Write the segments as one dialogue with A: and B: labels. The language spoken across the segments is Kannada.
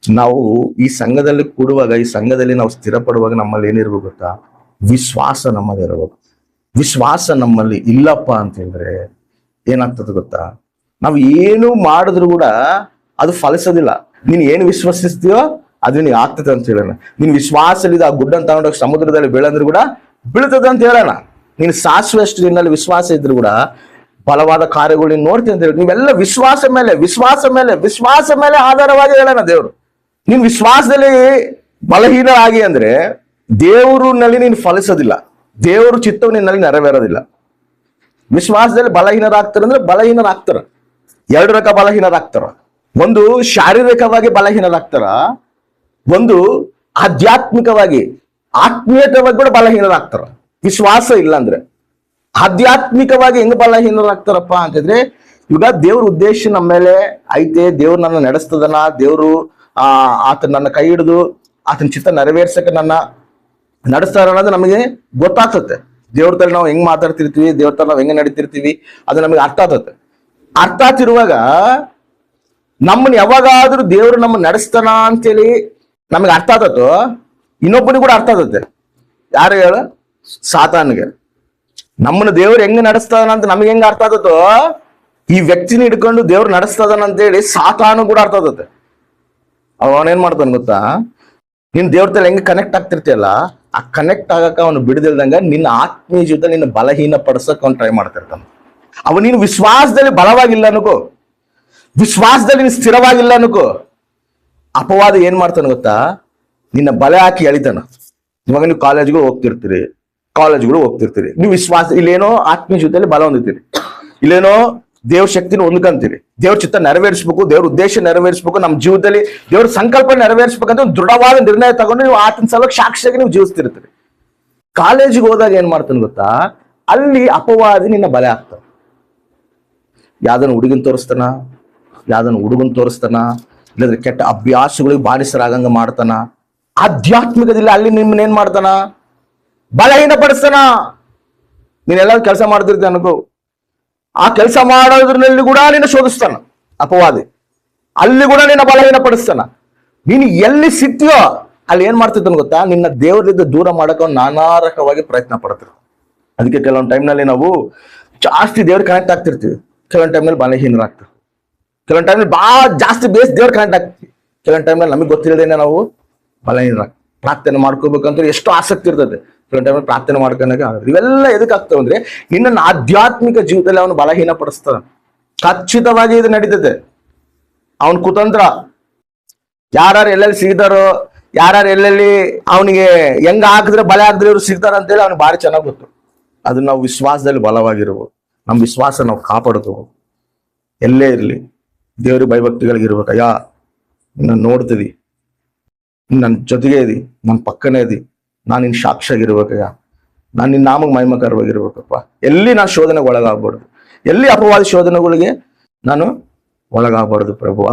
A: ನಾವು ಈ ಸಂಘದಲ್ಲಿ ಕೂಡುವಾಗ, ಈ ಸಂಘದಲ್ಲಿ ನಾವು ಸ್ಥಿರಪಡುವಾಗ ನಮ್ಮಲ್ಲಿ ಏನಿರ್ಬೇಕು ಗೊತ್ತಾ? ವಿಶ್ವಾಸ ನಮ್ಮಲ್ಲಿ ಇರಬೇಕು. ವಿಶ್ವಾಸ ನಮ್ಮಲ್ಲಿ ಇಲ್ಲಪ್ಪ ಅಂತ ಹೇಳಿದ್ರೆ ಏನಾಗ್ತದೆ ಗೊತ್ತಾ? ನಾವು ಏನು ಮಾಡಿದ್ರು ಕೂಡ ಅದು ಫಲಿಸೋದಿಲ್ಲ. ನೀನ್ ಏನು ವಿಶ್ವಸಿಸ್ತೀಯೋ ಅದು ನಿನಗೆ ಆಗ್ತದೆ ಅಂತ ಹೇಳೋಣ. ನೀನ್ ವಿಶ್ವಾಸಲಿದ್ದು ಆ ಗುಡ್ಡನ್ನು ತಗೊಂಡೋಗಿ ಸಮುದ್ರದಲ್ಲಿ ಬೀಳಂದ್ರು ಕೂಡ ಬೀಳ್ತದೆ ಅಂತ ಹೇಳೋಣ. ನೀನು ಸಾಸುವಷ್ಟು ನಿನ್ನಲ್ಲಿ ವಿಶ್ವಾಸ ಇದ್ರು ಕೂಡ ಬಲವಾದ ಕಾರ್ಯಗಳು ನೀನು ನೋಡ್ತೀನಿ ಅಂತ ಹೇಳಿ. ನೀವೆಲ್ಲ ವಿಶ್ವಾಸ ಮೇಲೆ ಆಧಾರವಾಗಿ ಹೇಳೋಣ ದೇವರು. ನೀನ್ ವಿಶ್ವಾಸದಲ್ಲಿ ಬಲಹೀನರಾಗಿ ಅಂದ್ರೆ ದೇವರಿನಲ್ಲಿ ನೀನು ಫಲಿಸೋದಿಲ್ಲ, ದೇವರು ಚಿತ್ತವು ನಿನ್ನಲ್ಲಿ ನೆರವೇರೋದಿಲ್ಲ. ವಿಶ್ವಾಸದಲ್ಲಿ ಬಲಹೀನರಾಗ್ತಾರೆ ಅಂದ್ರೆ ಬಲಹೀನರಾಗ್ತಾರ. ಎರಡು ರಕ ಬಲಹೀನರಾಗ್ತಾರ. ಒಂದು ಶಾರೀರಿಕವಾಗಿ ಬಲಹೀನರಾಗ್ತಾರ, ಒಂದು ಆಧ್ಯಾತ್ಮಿಕವಾಗಿ ಆತ್ಮೀಯತವಾಗಿ ಕೂಡ ಬಲಹೀನರಾಗ್ತಾರ. ವಿಶ್ವಾಸ ಇಲ್ಲ ಅಂದ್ರೆ ಆಧ್ಯಾತ್ಮಿಕವಾಗಿ ಹೆಂಗ್ ಬಲಹೀನರಾಗ್ತಾರಪ್ಪ ಅಂತಂದ್ರೆ, ಇವಾಗ ದೇವ್ರ ಉದ್ದೇಶ ನಮ್ಮ ಮೇಲೆ ಐತೆ, ದೇವ್ರು ನನ್ನ ನಡೆಸ್ತದನ, ದೇವ್ರು ಆತನ ನನ್ನ ಕೈ ಹಿಡಿದು ಆತನ ಚಿತ್ತ ನೆರವೇರ್ಸಕ್ಕೆ ನನ್ನ ನಡೆಸ್ತಾರ ಅನ್ನೋದು ನಮಗೆ ಗೊತ್ತಾಗ್ತತೆ. ದೇವ್ರ ತರ ನಾವು ಹೆಂಗ್ ಮಾತಾಡ್ತಿರ್ತೀವಿ, ದೇವ್ರ ತರ ನಾವು ಹೆಂಗೆ ನಡೀತಿರ್ತೀವಿ, ಅದು ನಮಗೆ ಅರ್ಥ ಆಗ್ತತೆ. ಅರ್ಥ ಆಗ್ತಿರುವಾಗ ನಮ್ಮನ್ನ ಯಾವಾಗಾದ್ರೂ ದೇವ್ರು ನಮ್ಮ ನಡೆಸ್ತಾನ ಅಂತೇಳಿ ನಮಗೆ ಅರ್ಥ ಆಗತ್ತೋ, ಇನ್ನೊಬ್ಬನಿಗೆ ಕೂಡ ಅರ್ಥ ಆಗತ್ತೆ. ಯಾರು ಹೇಳ? ಸಾತಾನಿಗೆ. ನಮ್ಮನ್ನ ದೇವ್ರು ಹೆಂಗ್ ನಡೆಸ್ತಾನ ಅಂತ ನಮಗೆ ಹೆಂಗ್ ಅರ್ಥ ಆಗತ್ತೋ, ಈ ವ್ಯಕ್ತಿನ ಹಿಡ್ಕೊಂಡು ದೇವ್ರು ನಡೆಸ್ತದನ ಅಂತೇಳಿ ಸಾತಾನು ಕೂಡ ಅರ್ಥ ಆಗತ್ತೆ. ಅವನೇನ್ ಮಾಡ್ತಾನ ಗೊತ್ತಾ? ನೀನ್ ದೇವ್ರ ತರ ಹೆಂಗ್ ಕನೆಕ್ಟ್ ಆಗ್ತಿರ್ತಿಯಲ್ಲ, ಆ ಕನೆಕ್ಟ್ ಆಗಕ್ಕ ಅವನು ಬಿಡದಿಲ್ದಂಗ ನಿನ್ನ ಆತ್ಮೀಯ ಜೊತೆ ನಿನ್ನ ಬಲಹೀನ ಪಡಿಸಕ್ ಅವ್ನು ಟ್ರೈ ಮಾಡ್ತಿರ್ತಾನ. ಅವ ನೀನು ವಿಶ್ವಾಸದಲ್ಲಿ ಬಲವಾಗಿಲ್ಲ ಅನ್ಕೋ, ವಿಶ್ವಾಸದಲ್ಲಿ ನೀನು ಸ್ಥಿರವಾಗಿಲ್ಲ ಅನ್ಕೋ, ಅಪವಾದ ಏನ್ ಮಾಡ್ತಾನ ಗೊತ್ತಾ? ನಿನ್ನ ಬಲೆ ಹಾಕಿ ಎಳಿತಾನ. ಇವಾಗ ನೀವು ಕಾಲೇಜ್ಗಳು ಹೋಗ್ತಿರ್ತೀರಿ, ನೀವು ವಿಶ್ವಾಸ ಇಲ್ಲೇನೋ ಆತ್ಮೀಯ ಜೊತೆಲಿ ಬಲ ಹೊಂದಿರ್ತೀರಿ, ಇಲ್ಲೇನೋ ದೇವ್ರ ಶಕ್ತಿನ ಹೊಂದ್ಕಂತೀರಿ, ದೇವ್ರ ಚಿತ್ತ ನೆರವೇರಿಸ್ಬೇಕು, ದೇವ್ರ ಉದ್ದೇಶ ನೆರವೇರಿಸ್ಬೇಕು, ನಮ್ಮ ಜೀವನದಲ್ಲಿ ದೇವ್ರ ಸಂಕಲ್ಪ ನೆರವೇರಿಸ್ಬೇಕಂತ ಒಂದು ದೃಢವಾದ ನಿರ್ಣಯ ತಗೊಂಡು ನೀವು ಆತನ ಸಲುವಾಗಿ ಸಾಕ್ಷಿಯಾಗಿ ನೀವು ಜೀವಿಸ್ತಿರ್ತೀರಿ. ಕಾಲೇಜಿಗೆ ಹೋದಾಗ ಏನ್ ಮಾಡ್ತಾನೆ ಗೊತ್ತಾ? ಅಲ್ಲಿ ಅಪವಾದಿ ನಿನ್ನ ಬಲೆ ಆಗ್ತಾವ. ಯಾವ್ದನ್ನ ಹುಡುಗನ್ ತೋರಿಸ್ತಾನ, ಇಲ್ಲಂದ್ರೆ ಕೆಟ್ಟ ಅಭ್ಯಾಸಗಳಿಗೆ ಬಾನಿಸರಾಗಂಗ ಮಾಡ್ತಾನ. ಆಧ್ಯಾತ್ಮಿಕದಲ್ಲಿ ಅಲ್ಲಿ ನಿಮ್ಮನ್ನ ಏನ್ ಮಾಡ್ತಾನ? ಬಲಹೀನ ಪಡಿಸ್ತಾನ. ನೀನೆಲ್ಲ ಕೆಲಸ ಮಾಡ್ತಿರ್ತೀಯ ಅನ್ಕೋ, ಆ ಕೆಲಸ ಮಾಡೋದ್ರಲ್ಲಿ ಕೂಡ ನಿನ್ನ ಶೋಧಿಸ್ತಾನ ಅಪವಾದಿ, ಅಲ್ಲಿ ಕೂಡ ನಿನ್ನ ಬಲಹೀನ ಪಡಿಸ್ತಾನ. ನೀನು ಎಲ್ಲಿ ಸಿಗ್ತೀಯೋ ಅಲ್ಲಿ ಏನ್ ಮಾಡ್ತಿದ್ದಾನ ಗೊತ್ತಾ? ನಿನ್ನ ದೇವರಿಂದ ದೂರ ಮಾಡಕ್ಕೆ ಅವ್ನು ನಾನಾ ರಕವಾಗಿ ಪ್ರಯತ್ನ ಪಡ್ತಾರೆ. ಅದಕ್ಕೆ ಕೆಲವೊಂದು ಟೈಮ್ನಲ್ಲಿ ನಾವು ಜಾಸ್ತಿ ದೇವ್ರ ಕನೆಕ್ಟ್ ಆಗ್ತಿರ್ತೀವಿ, ಕೆಲವೊಂದು ಟೈಮ್ನಲ್ಲಿ ಬಲಹೀನರಾಗ್ತೀವಿ, ಕೆಲವೊಂದು ಟೈಮ್ನಲ್ಲಿ ಜಾಸ್ತಿ ಬೇಸ್ ದೇವ್ರ ಕನೆಕ್ಟ್ ಆಗ್ತೀವಿ, ಕೆಲವೊಂದು ಟೈಮ್ನಲ್ಲಿ ನಮಗೆ ಗೊತ್ತಿಲ್ಲದೇನೆ ನಾವು ಬಲಹೀನರಾಗ್ತೀವಿ. ಪ್ರಾರ್ಥನೆ ಮಾಡ್ಕೋಬೇಕಂತ ಎಷ್ಟು ಆಸಕ್ತಿ ಇರ್ತದೆ, ಕೆಲವೊಂದು ಟೈಮಲ್ಲಿ ಪ್ರಾರ್ಥನೆ ಮಾಡ್ಕೊಂಡಾಗ ಇವೆಲ್ಲ ಎದಕ್ಕೆ ಆಗ್ತವೆ ಅಂದ್ರೆ ನಿನ್ನ ಆಧ್ಯಾತ್ಮಿಕ ಜೀವಿತದಲ್ಲಿ ಅವನು ಬಲಹೀನ ಪಡಿಸ್ತಾನ. ಖಚಿತವಾಗಿ ಇದು ನಡೀತದೆ. ಅವನ್ ಕುತಂತ್ರ ಯಾರು ಎಲ್ಲೆಲ್ಲಿ ಸಿಗ್ತಾರೋ, ಯಾರು ಎಲ್ಲೆಲ್ಲಿ ಅವನಿಗೆ ಹೆಂಗ ಹಾಕಿದ್ರೆ ಬಲ ಹಾಕಿದ್ರೆ ಇವ್ರು ಸಿಗ್ತಾರ ಅಂತೇಳಿ ಅವ್ನಿಗೆ ಭಾರಿ ಚೆನ್ನಾಗಿ ಗೊತ್ತು. ಅದನ್ನ ನಾವು ವಿಶ್ವಾಸದಲ್ಲಿ ಬಲವಾಗಿರ್ಬೋದು, ನಮ್ಮ ವಿಶ್ವಾಸ ನಾವು ಕಾಪಾಡ್ಕೋಬೇಕು. ಎಲ್ಲೇ ಇರಲಿ ದೇವ್ರಿಗೆ ಭಯಭಕ್ತಿಗಳಿಗಿರ್ಬೇಕು. ಅಯ್ಯ ನಾನು ನೋಡ್ತಿದಿ, ನನ್ನ ಜೊತೆಗೆ ಇದಿ, ನನ್ನ ಪಕ್ಕನೇ ಇದಿ, ನಾನು ನಿನ್ನ ಸಾಕ್ಷಿಯಾಗಿರ್ಬೇಕಯ್ಯ, ನಾನು ನಿನ್ನ ನಾಮಗೆ ಮಹಿಮಕರವಾಗಿರ್ಬೇಕಪ್ಪ. ಎಲ್ಲಿ ನಾನು ಶೋಧನೆಗೆ ಒಳಗಾಗಬಾರ್ದು, ಎಲ್ಲಿ ಅಪವಾದ ಶೋಧನೆಗಳಿಗೆ ನಾನು ಒಳಗಾಗಬಾರ್ದು ಪ್ರಭುವ,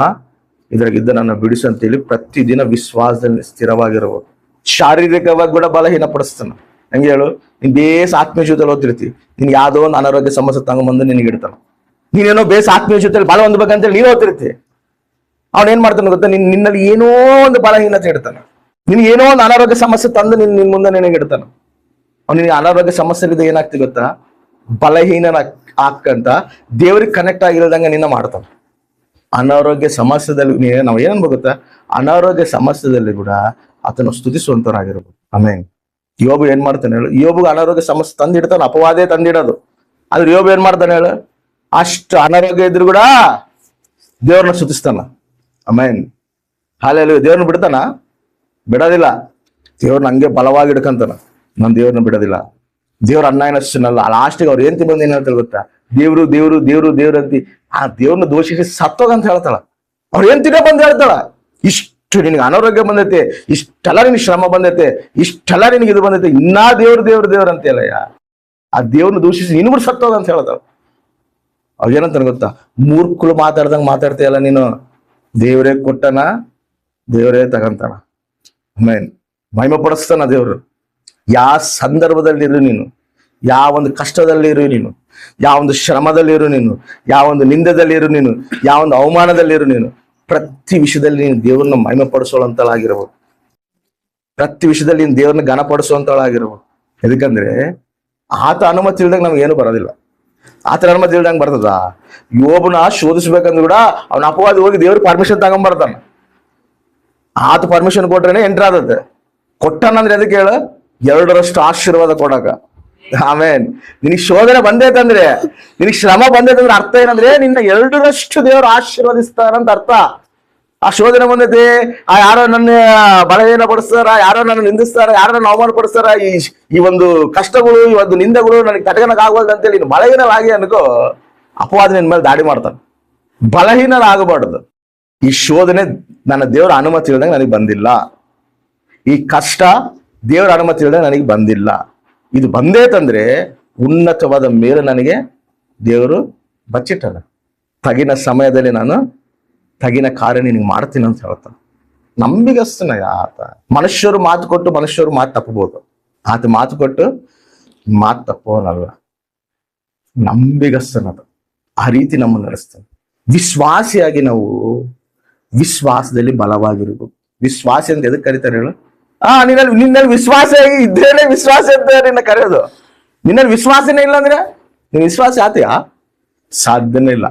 A: ಇದ್ರಾಗಿದ್ದ ನನ್ನ ಬಿಡಿಸು ಅಂತೇಳಿ ಪ್ರತಿದಿನ ವಿಶ್ವಾಸದಲ್ಲಿ ಸ್ಥಿರವಾಗಿರ್ಬೇಕು. ಶಾರೀರಿಕವಾಗಿ ಕೂಡ ಬಲಹೀನ ಪಡಿಸ್ತಾನ. ಹೆಂಗೆ ಹೇಳು? ನೀನ್ ಬೇಸ್ ಆತ್ಮೀಯ ಜೊತೆಲಿ ಓದ್ತಿರ್ತಿ, ನಿನ್ ಯಾವ್ದೋ ಒಂದು ಅನಾರೋಗ್ಯ ಸಮಸ್ಯೆ ತಗೊಂಡ್ಬಂದು ನಿನಗೆ ಇಡ್ತಾನ. ನೀನೇನೋ ಬೇಸ್ ಆತ್ಮೀಯ ಜೊತೆಲಿ ಬಲ ಹೊಂದ್ಬೇಕಂತೇಳಿ ನೀನು ಓದ್ತಿರ್ತಿ. ಅವನ್ ಏನ್ ಮಾಡ್ತಾನೆ ಗೊತ್ತಾ? ನಿನ್ನಲ್ಲಿ ಏನೋ ಒಂದು ಬಲಹೀನತೆ ಇಡ್ತಾನ, ನಿನ್ಗೆ ಏನೋ ಒಂದು ಅನಾರೋಗ್ಯ ಸಮಸ್ಯೆ ತಂದು ನಿನ್ ಮುಂದೆ ನಿನಗೆ ಇಡ್ತಾನ. ಅವ್ನಿಗೆ ಅನಾರೋಗ್ಯ ಸಮಸ್ಯೆ ಇದೆ ಏನಾಗ್ತಿ ಗೊತ್ತಾ? ಬಲಹೀನ ಹಾಕಂತ ದೇವ್ರಿಗೆ ಕನೆಕ್ಟ್ ಆಗಿರೋದಂಗ ನಿನ್ನ ಮಾಡ್ತಾನ. ಅನಾರೋಗ್ಯ ಸಮಸ್ಯೆದಲ್ಲಿ ನಾವು ಏನನ್ಬೇಕು ಗೊತ್ತಾ? ಅನಾರೋಗ್ಯ ಸಮಸ್ಯೆದಲ್ಲಿ ಕೂಡ ಆತನ ಸ್ತುತಿಸುವಂತರಾಗಿರ್ಬೋದು. ಆಮೇಲೆ ಯೋಬು ಏನ್ ಮಾಡ್ತಾನೆ ಹೇಳು? ಯೋಬುಗೆ ಅನಾರೋಗ್ಯ ಸಮಸ್ಯೆ ತಂದಿಡ್ತಾನೆ, ಅಪವಾದೇ ತಂದಿಡೋದು. ಆದ್ರೆ ಯೋಬು ಏನ್ ಮಾಡ್ತಾನೆ ಹೇಳು? ಅಷ್ಟು ಅನಾರೋಗ್ಯ ಇದ್ರು ಕೂಡ ದೇವ್ರನ್ನ ಸ್ತುತಿಸ್ತಾನ. ಆಮೇನ್ ಹಾಲೆಲೂಯಾ. ದೇವ್ರನ್ನ ಬಿಡ್ತಾನ? ಬಿಡೋದಿಲ್ಲ. ದೇವ್ರನ್ನ ಹಂಗೆ ಬಲವಾಗಿ ಹಿಡ್ಕಂತಾನ. ನಾನು ದೇವ್ರನ್ನ ಬಿಡೋದಿಲ್ಲ. ದೇವ್ರ ಅನ್ನಾಯನಷ್ಟನಲ್ಲ, ಲಾಸ್ಟಿಗೆ ಅವ್ರು ಏನ್ ಬಂದು ಏನ್ ಹೇಳ್ತಾರೆ ಗೊತ್ತಾ? ದೇವ್ರು ದೇವ್ರು ದೇವ್ರು ದೇವ್ರು ಅಂತಿ ಆ ದೇವ್ರನ್ನ ದೋಷಿಸಿ ಸತ್ತೋಗಂತ ಹೇಳ್ತಾಳ. ಅವ್ರು ಏನ್ ತಿನ್ನ ಬಂದು ಹೇಳ್ತಾಳ, ಇಷ್ಟು ನಿನಗೆ ಅನಾರೋಗ್ಯ ಬಂದೈತೆ, ಇಷ್ಟೆಲ್ಲ ನಿನಗೆ ಶ್ರಮ ಬಂದೈತೆ, ಇಷ್ಟೆಲ್ಲ ನಿನಗೆ ಇದು ಬಂದೈತೆ, ಇನ್ನಾ ದೇವ್ರು ದೇವ್ರು ದೇವ್ರು ಅಂತೆಲ್ಲಯ್ಯ. ಆ ದೇವ್ರನ್ನ ದೂಷಿಸಿ ನೀನು ಕೂಡ ಸತ್ತೋಗಂತ ಹೇಳ್ತಾಳ. ಅವ್ರು ಏನಂತಾನೆ ಗೊತ್ತಾ? ಮೂರ್ಖಳು ಮಾತಾಡ್ದಂಗ ಮಾತಾಡ್ತೀಯಲ್ಲ ನೀನು. ದೇವರೇ ಕೊಟ್ಟನ, ದೇವರೇ ತಗಂತಾನ. ಮಹಿಮೆ ಪಡಿಸ್ತಾನ ದೇವ್ರು. ಯಾವ ಸಂದರ್ಭದಲ್ಲಿರು ನೀನು, ಯಾವೊಂದು ಕಷ್ಟದಲ್ಲಿರು ನೀನು, ಯಾವೊಂದು ಶ್ರಮದಲ್ಲಿರು ನೀನು, ಯಾವೊಂದು ನಿಂದದಲ್ಲಿರು ನೀನು, ಯಾವೊಂದು ಅವಮಾನದಲ್ಲಿರು ನೀನು, ಪ್ರತಿ ವಿಷಯದಲ್ಲಿ ನೀನು ದೇವ್ರನ್ನ ಮಹಿಮೆ ಪಡಿಸೋಳಂತಳಾಗಿರ್ಬೋದು. ಪ್ರತಿ ವಿಷಯದಲ್ಲಿ ನೀನು ದೇವ್ರನ್ನ ಘನಪಡಿಸುವಂತಳಾಗಿರ್ಬೋದು. ಎದಕ್ಕಂದ್ರೆ ಆತ ಅನುಮತಿ ಇಲ್ದಂಗೆ ನಮ್ಗೆ ಏನು ಬರೋದಿಲ್ಲ. ಆತರ ಅನುಮತಿ ಇಲ್ದಂಗೆ ಬರ್ತದ? ಯೋಬನ ಶೋಧಿಸ್ಬೇಕಂದ್ರೆ ಕೂಡ ಅವನ ಅಪವಾದಿ ಹೋಗಿ ದೇವ್ರ ಪರ್ಮಿಷನ್ ತಗೊಂಡ್ಬರ್ತಾನ. ಆತ ಪರ್ಮಿಷನ್ ಕೊಟ್ರೇನೆ ಎಂಟ್ರ್ ಆದತ್ತೆ. ಕೊಟ್ಟನಂದ್ರೆ ಅದಕ್ಕೆ ಹೇಳ 2ರಷ್ಟು ಆಶೀರ್ವಾದ ಕೊಡಕ. ಆಮೇನ್. ನಿನಗೆ ಶೋಧನೆ ಬಂದೈತಂದ್ರೆ, ನಿನಗೆ ಶ್ರಮ ಬಂದೈತಂದ್ರೆ ಅರ್ಥ ಏನಂದ್ರೆ ನಿನ್ನ 2ರಷ್ಟು ದೇವರು ಆಶೀರ್ವದಿಸ್ತಾರಂತ ಅರ್ಥ. ಆ ಶೋಧನೆ ಬಂದೈತಿ, ಆ ಯಾರೋ ನನ್ನ ಬಲಹೀನ ಪಡಿಸ್ತಾರ, ಯಾರೋ ನನ್ನ ನಿಂದಿಸ್ತಾರ, ಯಾರೋ ನನ್ನ ಅವಮಾನ ಪಡಿಸ್ತಾರ, ಈ ಒಂದು ಕಷ್ಟಗಳು, ಈ ಒಂದು ನಿಂದೆಗಳು ನನಗೆ ತಟಕನಕ್ ಆಗ್ಬಾರ್ದು ಅಂತೇಳಿ ನೀನು ಬಲಹೀನರಾಗಿ ಅನ್ಕೋ, ಅಪವಾದ ನಿನ್ ಮೇಲೆ ದಾಳಿ ಮಾಡ್ತಾನೆ. ಬಲಹೀನರಾಗಬಾರ್ದು. ಈ ಶೋಧನೆ ನನ್ನ ದೇವರ ಅನುಮತಿ ಇಲ್ದಂಗೆ ನನಗೆ ಬಂದಿಲ್ಲ. ಈ ಕಷ್ಟ ದೇವರ ಅನುಮತಿ ಇಲ್ದಂಗೆ ನನಗೆ ಬಂದಿಲ್ಲ. ಇದು ಬಂದೇತಂದ್ರೆ ಉನ್ನತವಾದ ಮೇಲೆ ನನಗೆ ದೇವರು ಬಚ್ಚಿಟ್ಟಲ್ಲ. ತಗಿನ ಸಮಯದಲ್ಲಿ ನಾನು ತಗಿನ ಕಾರ್ಯ ನಿನಗೆ ಮಾಡ್ತೀನಿ ಅಂತ ಹೇಳ್ತಾನೆ. ನಂಬಿಗಸ್ತನ ಆತ. ಮನುಷ್ಯರು ಮಾತು ಕೊಟ್ಟು ಮನುಷ್ಯರು ಮಾತು ತಪ್ಪಬಹುದು. ಆತ ಮಾತು ಕೊಟ್ಟು ಮಾತು ತಪ್ಪೋನಲ್ಲ. ನಂಬಿಗಸ್ತನದು. ಆ ರೀತಿ ನಮ್ಮನ್ನು ನಡೆಸ್ತಾನೆ. ವಿಶ್ವಾಸಿಯಾಗಿ ನಾವು ವಿಶ್ವಾಸದಲ್ಲಿ ಬಲವಾಗಿರ್ಬೇಕು. ವಿಶ್ವಾಸಿ ಅಂತ ಎದಕ್ಕೆ ಕರೀತಾರೆ ಹೇಳು? ನಿನ್ನಲ್ಲಿ ವಿಶ್ವಾಸ ಇದ್ದೇನೆ ವಿಶ್ವಾಸ ಅಂತ ನಿನ್ನ ಕರೆಯೋದು. ನಿನ್ನಲ್ಲಿ ವಿಶ್ವಾಸನೇ ಇಲ್ಲ ಅಂದ್ರೆ ನೀನ್ ವಿಶ್ವಾಸ ಆತೀಯಾ? ಸಾಧ್ಯನೇ ಇಲ್ಲ.